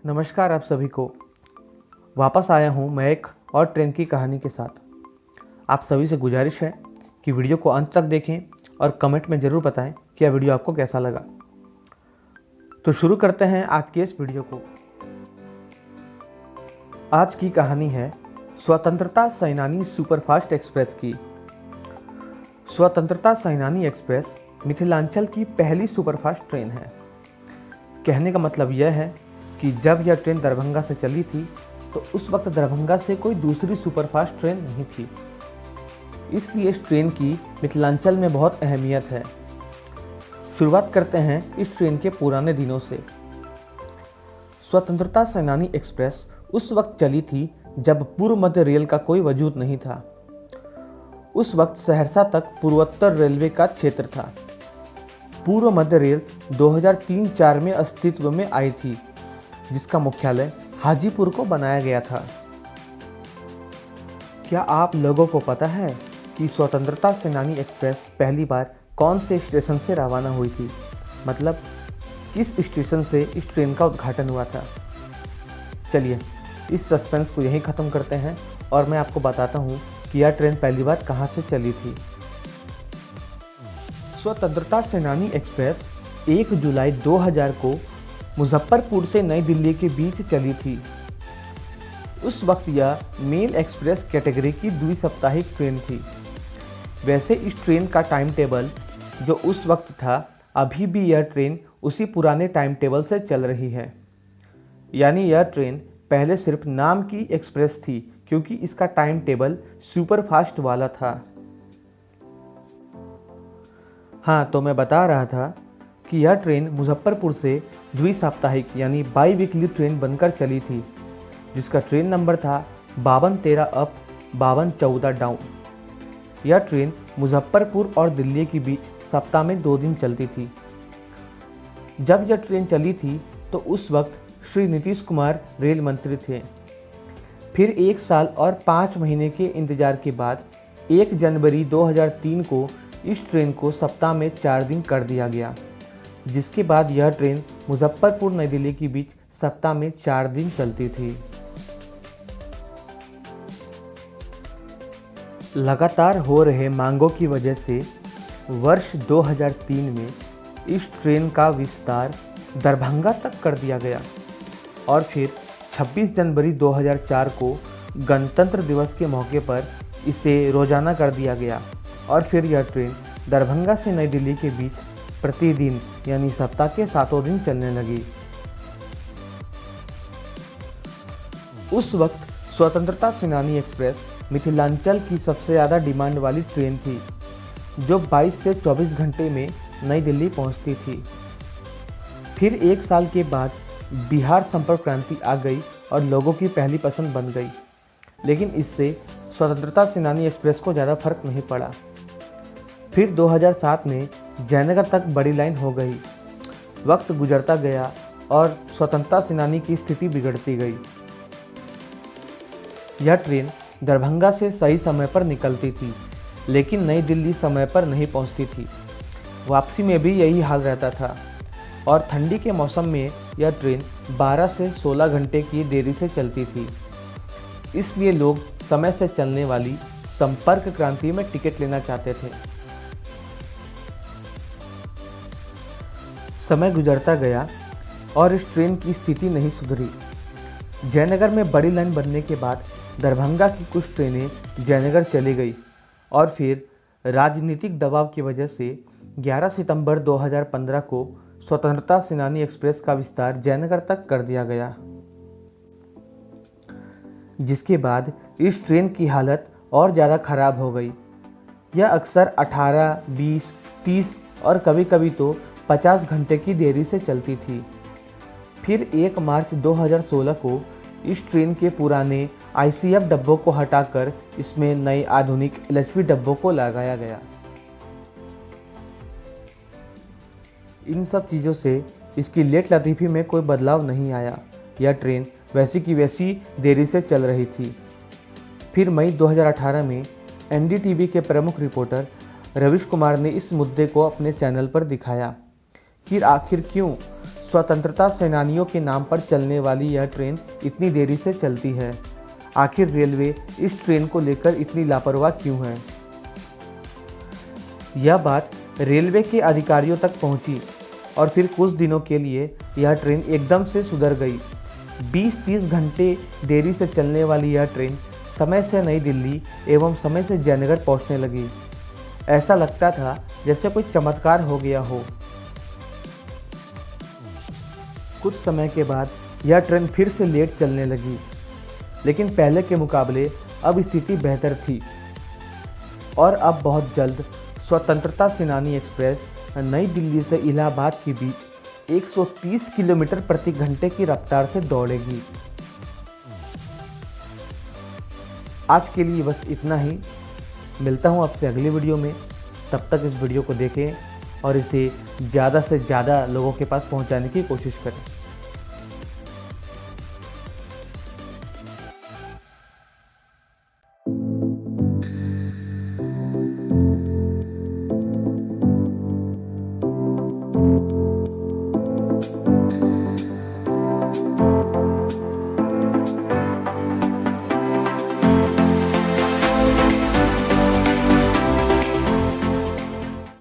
नमस्कार आप सभी को। वापस आया हूँ मैं एक और ट्रेन की कहानी के साथ। आप सभी से गुजारिश है कि वीडियो को अंत तक देखें और कमेंट में ज़रूर बताएं कि यह वीडियो आपको कैसा लगा। तो शुरू करते हैं आज के इस वीडियो को। आज की कहानी है स्वतंत्रता सेनानी सुपरफास्ट एक्सप्रेस की। स्वतंत्रता सेनानी एक्सप्रेस मिथिलांचल की पहली सुपरफास्ट ट्रेन है। कहने का मतलब यह है कि जब यह ट्रेन दरभंगा से चली थी तो उस वक्त दरभंगा से कोई दूसरी सुपरफास्ट ट्रेन नहीं थी, इसलिए इस ट्रेन की मिथिलांचल में बहुत अहमियत है। शुरुआत करते हैं इस ट्रेन के पुराने दिनों से। स्वतंत्रता सेनानी एक्सप्रेस उस वक्त चली थी जब पूर्व मध्य रेल का कोई वजूद नहीं था। उस वक्त सहरसा तक पूर्वोत्तर रेलवे का क्षेत्र था। पूर्व मध्य रेल 2003-04 में अस्तित्व में आई थी, जिसका मुख्यालय हाजीपुर को बनाया गया था। क्या आप लोगों को पता है कि स्वतंत्रता सेनानी एक्सप्रेस पहली बार कौन से स्टेशन से रवाना हुई थी? मतलब किस स्टेशन से इस ट्रेन का उद्घाटन हुआ था? चलिए इस सस्पेंस को यहीं ख़त्म करते हैं और मैं आपको बताता हूँ कि यह ट्रेन पहली बार कहाँ से चली थी। स्वतंत्रता सेनानी एक्सप्रेस 1 जुलाई 2000 को मुजफ्फरपुर से नई दिल्ली के बीच चली थी। उस वक्त यह मेल एक्सप्रेस कैटेगरी की द्विसाप्ताहिक ट्रेन थी। वैसे इस ट्रेन का टाइम टेबल जो उस वक्त था, अभी भी यह ट्रेन उसी पुराने टाइम टेबल से चल रही है। यानी यह ट्रेन पहले सिर्फ नाम की एक्सप्रेस थी, क्योंकि इसका टाइम टेबल सुपरफास्ट वाला था। हाँ, तो मैं बता रहा था कि यह ट्रेन मुजफ्फरपुर से द्विसाप्ताहिक यानी बाई वीकली ट्रेन बनकर चली थी, जिसका ट्रेन नंबर था 5213 अप 5214 डाउन। यह ट्रेन मुजफ्फरपुर और दिल्ली के बीच सप्ताह में 2 दिन चलती थी। जब यह ट्रेन चली थी तो उस वक्त श्री नीतीश कुमार रेल मंत्री थे। फिर 1 साल और 5 महीने के इंतजार के बाद 1 जनवरी 2003 को इस ट्रेन को सप्ताह में 4 दिन कर दिया गया, जिसके बाद यह ट्रेन मुजफ्फरपुर नई दिल्ली के बीच सप्ताह में 4 दिन चलती थी। लगातार हो रहे मांगों की वजह से वर्ष 2003 में इस ट्रेन का विस्तार दरभंगा तक कर दिया गया और फिर 26 जनवरी 2004 को गणतंत्र दिवस के मौके पर इसे रोजाना कर दिया गया और फिर यह ट्रेन दरभंगा से नई दिल्ली के बीच प्रतिदिन यानी सप्ताह के 7 दिन चलने लगी। उस वक्त स्वतंत्रता सेनानी एक्सप्रेस मिथिलांचल की सबसे ज़्यादा डिमांड वाली ट्रेन थी, जो 22 से 24 घंटे में नई दिल्ली पहुंचती थी। फिर 1 साल के बाद बिहार संपर्क क्रांति आ गई और लोगों की पहली पसंद बन गई, लेकिन इससे स्वतंत्रता सेनानी एक्सप्रेस को ज़्यादा फर्क नहीं पड़ा। फिर 2007 में जयनगर तक बड़ी लाइन हो गई। वक्त गुजरता गया और स्वतंत्रता सेनानी की स्थिति बिगड़ती गई। यह ट्रेन दरभंगा से सही समय पर निकलती थी, लेकिन नई दिल्ली समय पर नहीं पहुंचती थी। वापसी में भी यही हाल रहता था और ठंडी के मौसम में यह ट्रेन 12 से 16 घंटे की देरी से चलती थी। इसलिए लोग समय से चलने वाली संपर्क क्रांति में टिकट लेना चाहते थे। समय गुजरता गया और इस ट्रेन की स्थिति नहीं सुधरी। जयनगर में बड़ी लाइन बनने के बाद दरभंगा की कुछ ट्रेनें जयनगर चली गई और फिर राजनीतिक दबाव की वजह से 11 सितंबर 2015 को स्वतंत्रता सेनानी एक्सप्रेस का विस्तार जयनगर तक कर दिया गया, जिसके बाद इस ट्रेन की हालत और ज़्यादा खराब हो गई। यह अक्सर 18, 20, 30 और कभी कभी तो 50 घंटे की देरी से चलती थी। फिर 1 मार्च 2016 को इस ट्रेन के पुराने ICF डब्बों को हटाकर इसमें नए आधुनिक LHP डब्बों को लगाया गया। इन सब चीज़ों से इसकी लेट लतीफ़ी में कोई बदलाव नहीं आया। यह ट्रेन वैसी की वैसी देरी से चल रही थी। फिर मई 2018 में NDTV के प्रमुख रिपोर्टर रविश कुमार ने इस मुद्दे को अपने चैनल पर दिखाया कि आखिर क्यों स्वतंत्रता सेनानियों के नाम पर चलने वाली यह ट्रेन इतनी देरी से चलती है। आखिर रेलवे इस ट्रेन को लेकर इतनी लापरवाह क्यों है? यह बात रेलवे के अधिकारियों तक पहुंची और फिर कुछ दिनों के लिए यह ट्रेन एकदम से सुधर गई। 20-30 घंटे देरी से चलने वाली यह ट्रेन समय से नई दिल्ली एवं समय से जयनगर पहुंचने लगी। ऐसा लगता था जैसे कोई चमत्कार हो गया हो। कुछ समय के बाद यह ट्रेन फिर से लेट चलने लगी, लेकिन पहले के मुकाबले अब स्थिति बेहतर थी और अब बहुत जल्द स्वतंत्रता सेनानी एक्सप्रेस नई दिल्ली से इलाहाबाद के बीच 130 किलोमीटर प्रति घंटे की रफ्तार से दौड़ेगी। आज के लिए बस इतना ही। मिलता हूँ आपसे अगली वीडियो में। तब तक इस वीडियो को देखें और इसे ज़्यादा से ज़्यादा लोगों के पास पहुँचाने की कोशिश करें।